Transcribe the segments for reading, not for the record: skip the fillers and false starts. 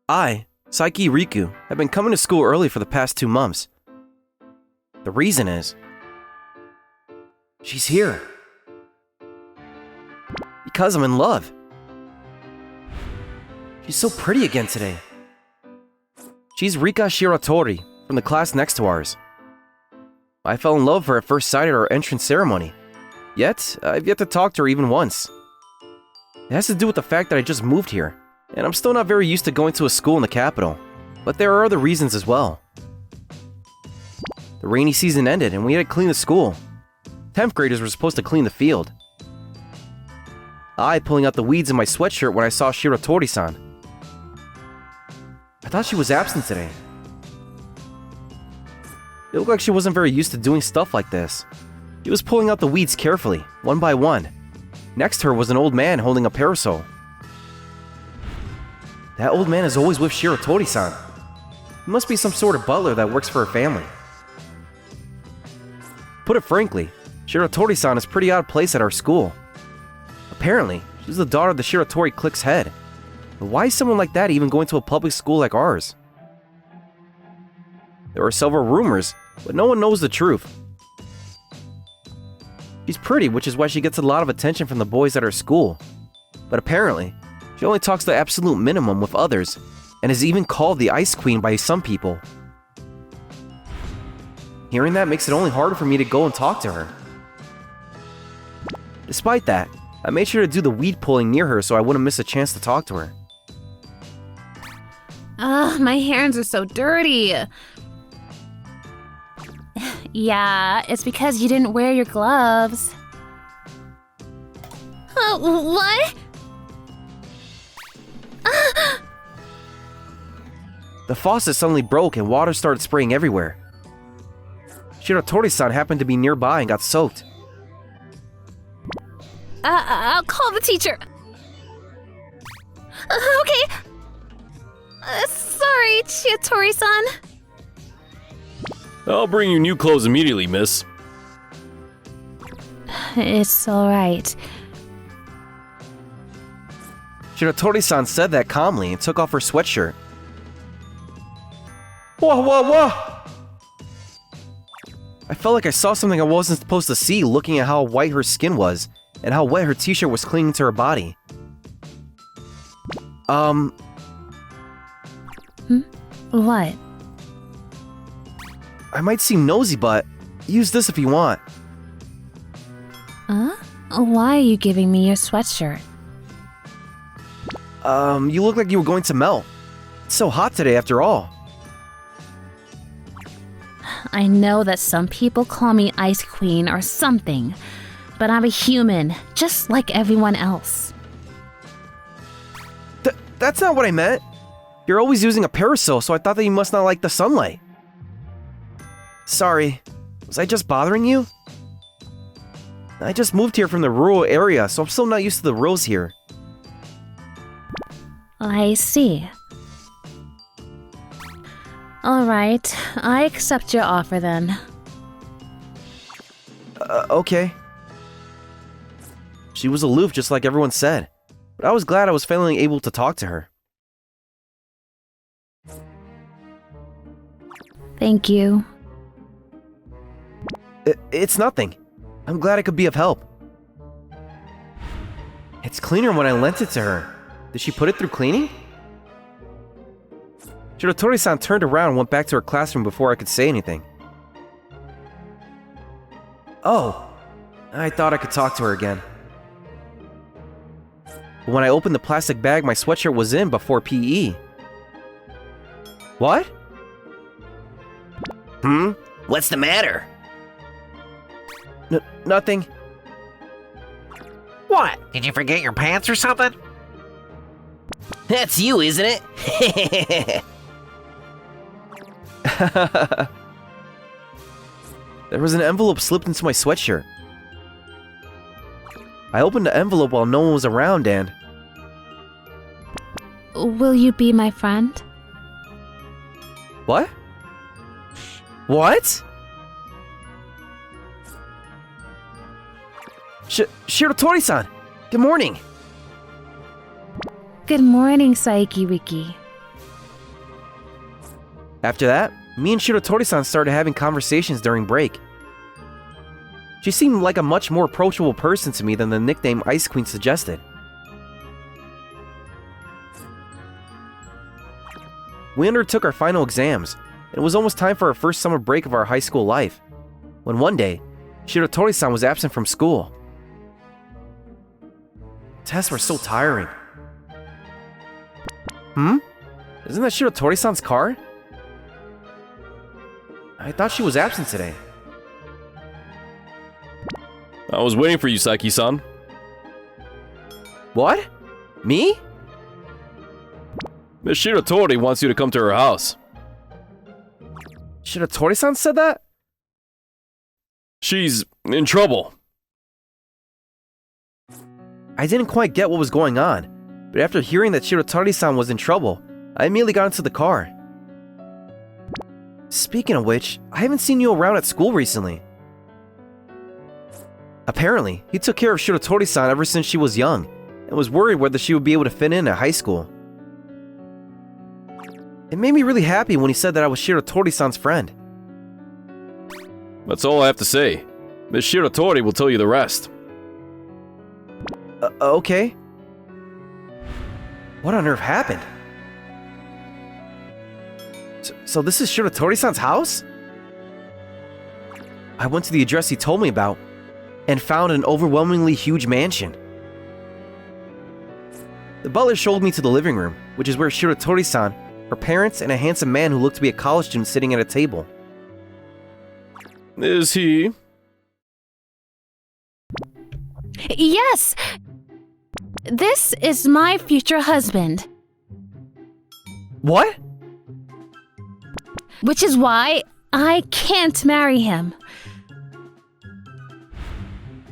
I, Saiki Riku, have been coming to school early for the past 2 months. The reason is... she's here. Because I'm in love. She's so pretty again today. She's Rika Shiratori, from the class next to ours. I fell in love with her at first sight at our entrance ceremony. Yet, I've yet to talk to her even once. It has to do with the fact that I just moved here, and I'm still not very used to going to a school in the capital. But there are other reasons as well. The rainy season ended and we had to clean the school. 10th graders were supposed to clean the field. I pulling out the weeds in my sweatshirt when I saw Shiratori-san. I thought she was absent today. It looked like she wasn't very used to doing stuff like this. She was pulling out the weeds carefully, one by one. Next to her was an old man holding a parasol. That old man is always with Shiratori-san. He must be some sort of butler that works for her family. Put it frankly, Shiratori-san is pretty out of place at our school. Apparently, she's the daughter of the Shiratori clique's head. But why is someone like that even going to a public school like ours? There are several rumors, but no one knows the truth. She's pretty, which is why she gets a lot of attention from the boys at her school. But apparently, she only talks the absolute minimum with others, and is even called the Ice Queen by some people. Hearing that makes it only harder for me to go and talk to her. Despite that, I made sure to do the weed pulling near her so I wouldn't miss a chance to talk to her. Ugh, my hands are so dirty. Yeah, it's because you didn't wear your gloves. What? The faucet suddenly broke and water started spraying everywhere. Shiratori-san happened to be nearby and got soaked. I'll call the teacher. Okay. Sorry, Shiratori-san. I'll bring you new clothes immediately, miss. It's alright. Shiratori-san said that calmly and took off her sweatshirt. Whoa! I felt like I saw something I wasn't supposed to see looking at how white her skin was and how wet her t-shirt was clinging to her body. What? I might seem nosy, but use this if you want. Huh? Why are you giving me your sweatshirt? You look like you were going to melt. It's so hot today after all. I know that some people call me Ice Queen or something, but I'm a human, just like everyone else. That's not what I meant. You're always using a parasol, so I thought that you must not like the sunlight. Sorry, was I just bothering you? I just moved here from the rural area, so I'm still not used to the rules here. I see. Alright, I accept your offer then. Okay. She was aloof just like everyone said, but I was glad I was finally able to talk to her. Thank you. It's nothing. I'm glad I could be of help. It's cleaner when I lent it to her. Did she put it through cleaning? Shiratori-san turned around and went back to her classroom before I could say anything. Oh, I thought I could talk to her again. But when I opened the plastic bag my sweatshirt was in before PE. What? What's the matter? Nothing. What? Did you forget your pants or something? That's you, isn't it? There was an envelope slipped into my sweatshirt. I opened the envelope while no one was around and... Will you be my friend? What? What? Shiratori-san! Good morning! Good morning, Saiki Riki. After that, me and Shiratori-san started having conversations during break. She seemed like a much more approachable person to me than the nickname Ice Queen suggested. We undertook our final exams, and it was almost time for our first summer break of our high school life, when one day, Shiratori-san was absent from school. Tests were so tiring. Isn't that Shiratori-san's car? I thought she was absent today. I was waiting for you, Saki-san. What? Me? Miss Shiratori wants you to come to her house. Shiratori-san said that? She's in trouble. I didn't quite get what was going on, but after hearing that Shiratori-san was in trouble, I immediately got into the car. Speaking of which, I haven't seen you around at school recently. Apparently, he took care of Shiratori-san ever since she was young, and was worried whether she would be able to fit in at high school. It made me really happy when he said that I was Shiratori-san's friend. That's all I have to say. Miss Shiratori will tell you the rest. Okay. What on earth happened? So this is Shiratori-san's house? I went to the address he told me about, and found an overwhelmingly huge mansion. The butler showed me to the living room, which is where Shiratori-san, her parents, and a handsome man who looked to be a college student sitting at a table. Is he? Yes! This is my future husband. What? Which is why I can't marry him.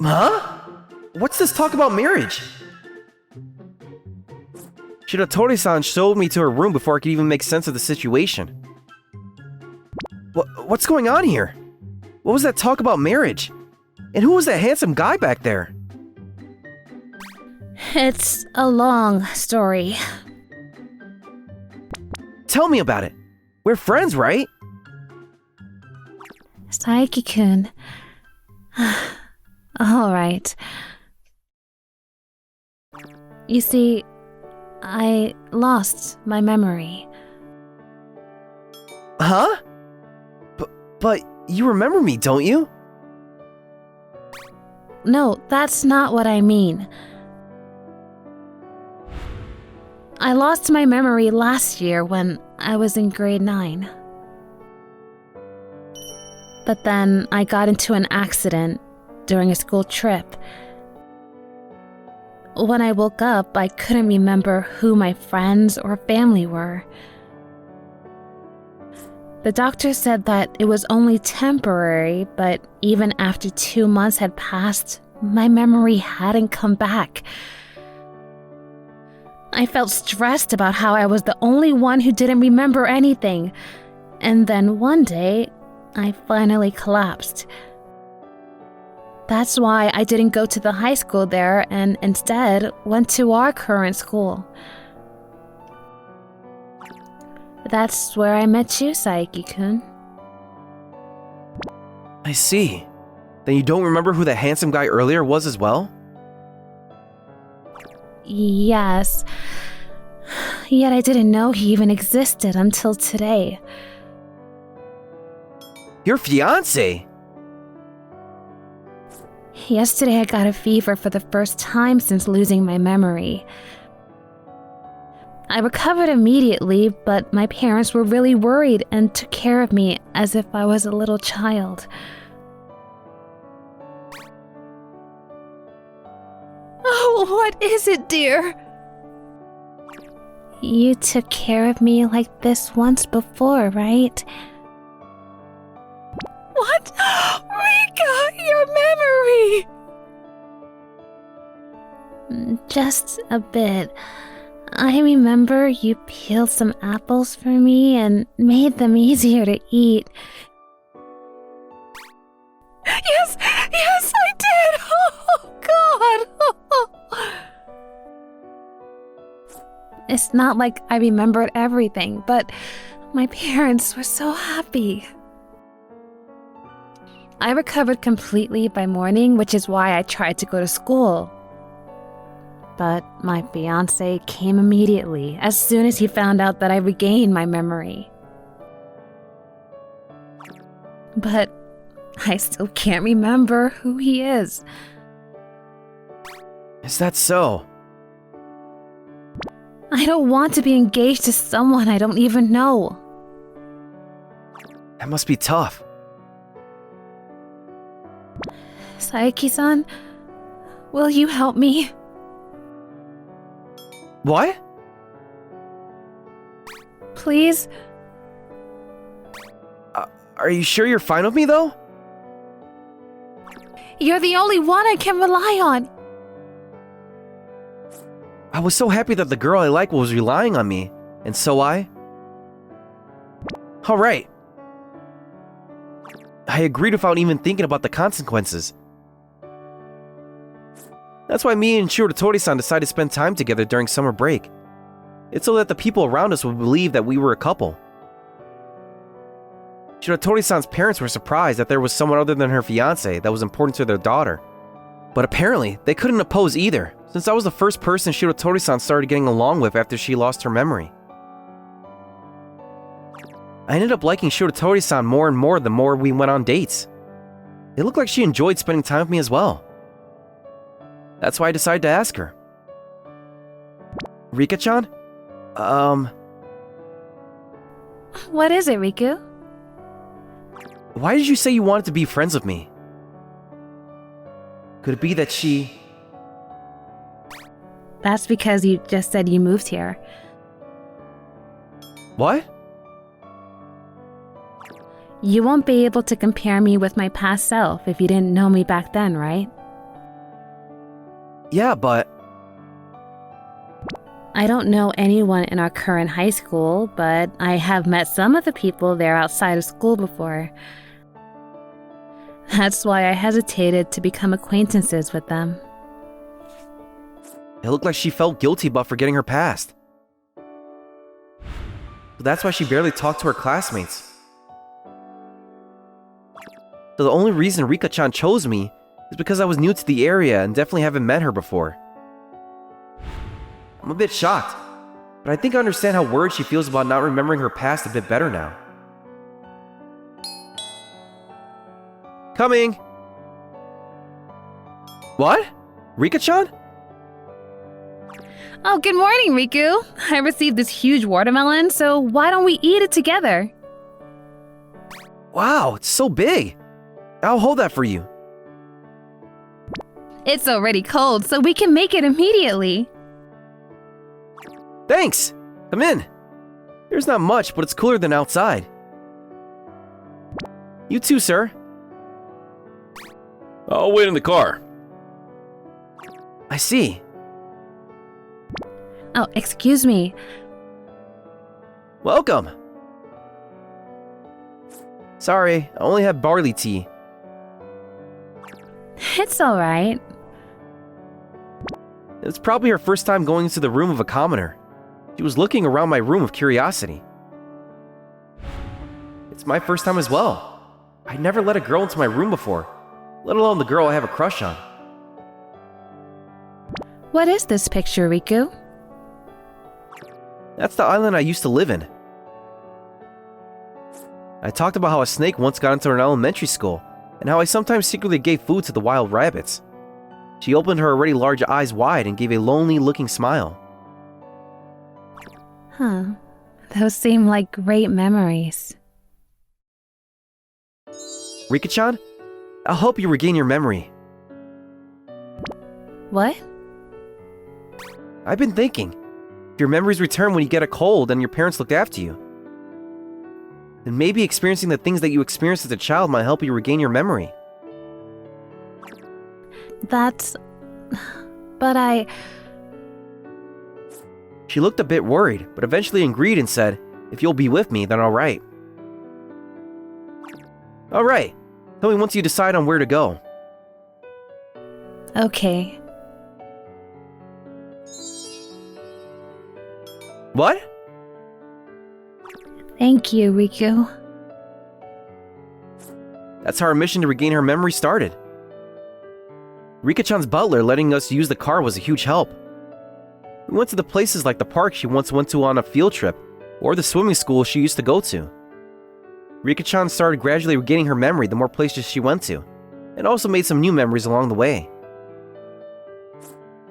Huh? What's this talk about marriage? Shiratori-san showed me to her room before I could even make sense of the situation. What's going on here? What was that talk about marriage? And who was that handsome guy back there? It's a long story. Tell me about it. We're friends, right? Saiki-kun. All right. You see, I lost my memory. Huh? But you remember me, don't you? No, that's not what I mean. I lost my memory last year when I was in grade 9. But then I got into an accident during a school trip. When I woke up, I couldn't remember who my friends or family were. The doctor said that it was only temporary, but even after 2 months had passed, my memory hadn't come back. I felt stressed about how I was the only one who didn't remember anything. And then one day, I finally collapsed. That's why I didn't go to the high school there and instead went to our current school. That's where I met you, Saiki-kun. I see. Then you don't remember who that handsome guy earlier was as well? Yes. Yet I didn't know he even existed until today. Your fiancé? Yesterday I got a fever for the first time since losing my memory. I recovered immediately, but my parents were really worried and took care of me as if I was a little child. Oh, what is it, dear? You took care of me like this once before, right? What? Rika, your memory! Just a bit. I remember you peeled some apples for me and made them easier to eat. Yes, I did! Oh, God! It's not like I remembered everything, but My parents were so happy. I recovered completely by morning, which is why I tried to go to school. But my fiancé came immediately, as soon as he found out that I regained my memory. But I still can't remember who he is. Is that so? I don't want to be engaged to someone I don't even know. That must be tough. Ayasaki-san, will you help me? What? Please? Are you sure you're fine with me, though? You're the only one I can rely on. I was so happy that the girl I like was relying on me, and so I... Alright. I agreed without even thinking about the consequences. That's why me and Shiratori-san decided to spend time together during summer break. It's so that the people around us would believe that we were a couple. Shiratori-san's parents were surprised that there was someone other than her fiancé that was important to their daughter. But apparently, they couldn't oppose either, since I was the first person Shiratori-san started getting along with after she lost her memory. I ended up liking Shiratori-san more and more the more we went on dates. It looked like she enjoyed spending time with me as well. That's why I decided to ask her. Rika-chan? What is it, Riku? Why did you say you wanted to be friends with me? Could it be that she... That's because you just said you moved here. What? You won't be able to compare me with my past self if you didn't know me back then, right? Yeah, but... I don't know anyone in our current high school, but I have met some of the people there outside of school before. That's why I hesitated to become acquaintances with them. It looked like she felt guilty about forgetting her past. So that's why she barely talked to her classmates. So the only reason Rika-chan chose me is because I was new to the area and definitely haven't met her before. I'm a bit shocked, but I think I understand how worried she feels about not remembering her past a bit better now. Coming! What? Rika-chan? Oh, good morning, Riku. I received this huge watermelon, so why don't we eat it together? Wow, it's so big! I'll hold that for you. It's already cold, so we can make it immediately. Thanks! Come in! There's not much, but it's cooler than outside. You too, sir. I'll wait in the car. I see. Oh, excuse me. Welcome! Sorry, I only have barley tea. It's alright. It's probably her first time going into the room of a commoner. She was looking around my room with curiosity. It's my first time as well. I'd never let a girl into my room before, let alone the girl I have a crush on. What is this picture, Riku? That's the island I used to live in. I talked about how a snake once got into an elementary school, and how I sometimes secretly gave food to the wild rabbits. She opened her already large eyes wide and gave a lonely-looking smile. Huh. Those seem like great memories. Rika-chan, I'll help you regain your memory. What? I've been thinking. If your memories return when you get a cold and your parents looked after you, then maybe experiencing the things that you experienced as a child might help you regain your memory. That's... But She looked a bit worried, but eventually agreed and said, "If you'll be with me, then alright." Alright. Tell me once you decide on where to go. Okay. What? Thank you, Riku. That's how our mission to regain her memory started. Rika-chan's butler letting us use the car was a huge help. We went to the places like the park she once went to on a field trip, or the swimming school she used to go to. Rika-chan started gradually regaining her memory the more places she went to, and also made some new memories along the way.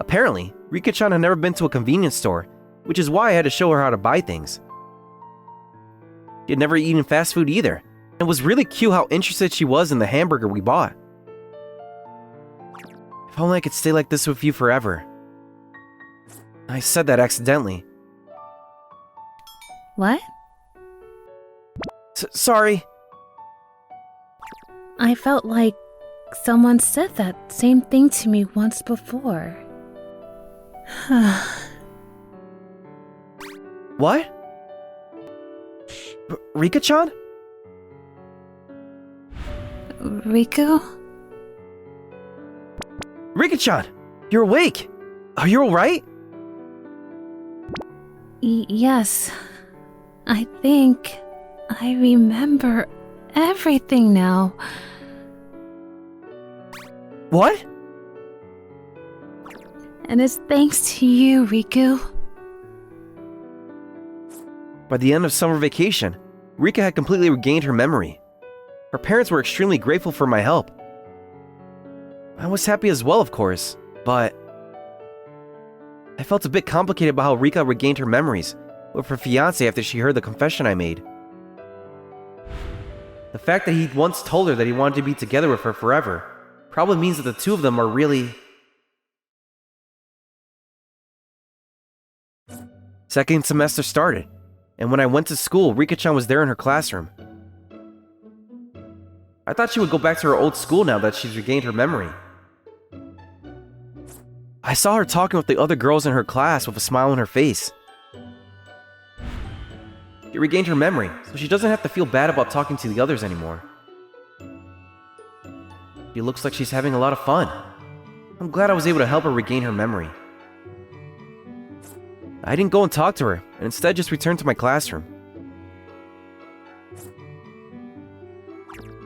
Apparently, Rika-chan had never been to a convenience store, which is why I had to show her how to buy things. She had never eaten fast food either, and it was really cute how interested she was in the hamburger we bought. If only I could stay like this with you forever. I said that accidentally. What? Sorry. I felt like someone said that same thing to me once before. What? Rika-chan? Riku? Rika-chan! You're awake! Are you alright? Yes. I think I remember everything now. What? And it's thanks to you, Riku. By the end of summer vacation, Rika had completely regained her memory. Her parents were extremely grateful for my help. I was happy as well, of course, but I felt a bit complicated about how Rika regained her memories with her fiancé after she heard the confession I made. The fact that he once told her that he wanted to be together with her forever probably means that the two of them are really... Second semester started, and when I went to school, Rika-chan was there in her classroom. I thought she would go back to her old school now that she's regained her memory. I saw her talking with the other girls in her class with a smile on her face. She regained her memory, so she doesn't have to feel bad about talking to the others anymore. She looks like she's having a lot of fun. I'm glad I was able to help her regain her memory. I didn't go and talk to her, and instead just returned to my classroom.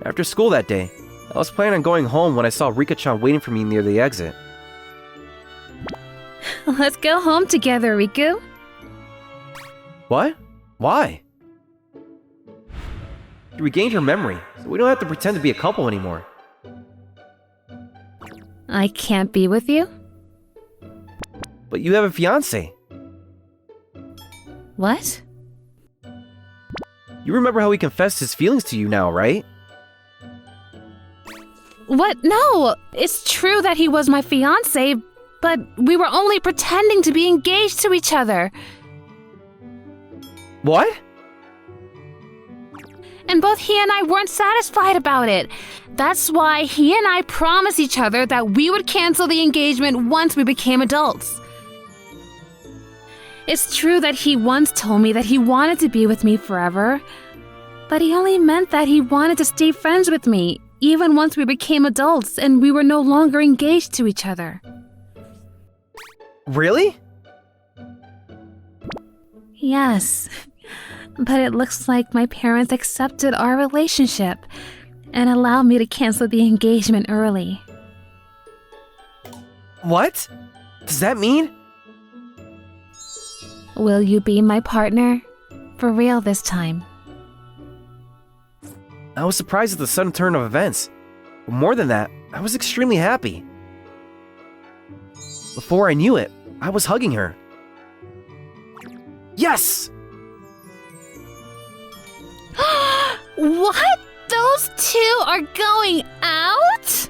After school that day, I was planning on going home when I saw Rika-chan waiting for me near the exit. Let's go home together, Riku. What? Why? She regained her memory, so we don't have to pretend to be a couple anymore. I can't be with you? But you have a fiancé. What? You remember how he confessed his feelings to you now, right? What? No! It's true that he was my fiancé, but we were only pretending to be engaged to each other. What? And both he and I weren't satisfied about it. That's why he and I promised each other that we would cancel the engagement once we became adults. It's true that he once told me that he wanted to be with me forever, but he only meant that he wanted to stay friends with me, even once we became adults and we were no longer engaged to each other. Really? Yes, but it looks like my parents accepted our relationship and allowed me to cancel the engagement early. What? Does that mean? Will you be my partner? For real this time. I was surprised at the sudden turn of events. But more than that, I was extremely happy. Before I knew it, I was hugging her. Yes! What? Those two are going out?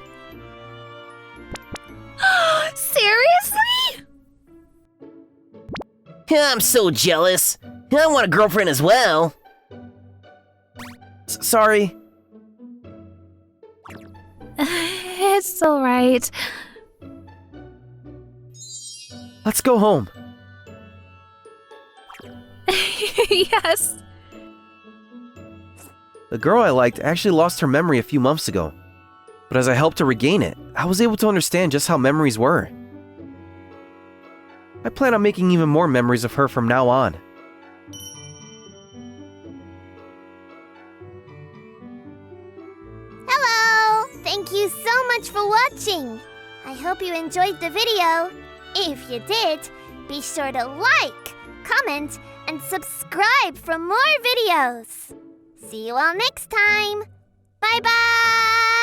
Seriously? I'm so jealous. I want a girlfriend as well. Sorry. It's alright. Let's go home. Yes. The girl I liked actually lost her memory a few months ago. But as I helped her regain it, I was able to understand just how memories were. I plan on making even more memories of her from now on. Thank you so much for watching. I hope you enjoyed the video. If you did, be sure to like, comment, and subscribe for more videos. See you all next time. Bye-bye!